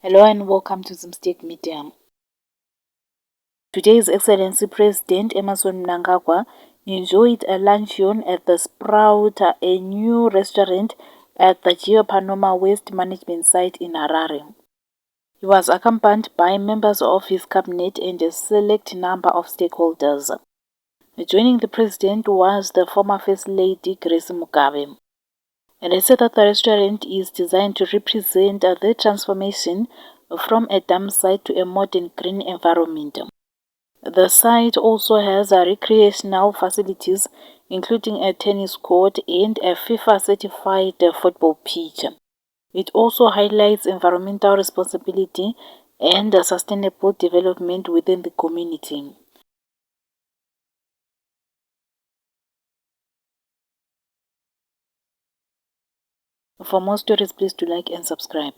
Hello and welcome to Zimstek Media. Today, His Excellency President Emmerson Mnangagwa enjoyed a luncheon at the Sprout, a new restaurant at the Geopanoma Waste Management Site in Harare. He was accompanied by members of his cabinet and a select number of stakeholders. Joining the president was the former First Lady Grace Mugabe. And they said that the restaurant is designed to represent the transformation from a dump site to a modern green environment. The site also has recreational facilities, including a tennis court and a FIFA-certified football pitch. It also highlights environmental responsibility and sustainable development within the community. For more stories, please do like and subscribe.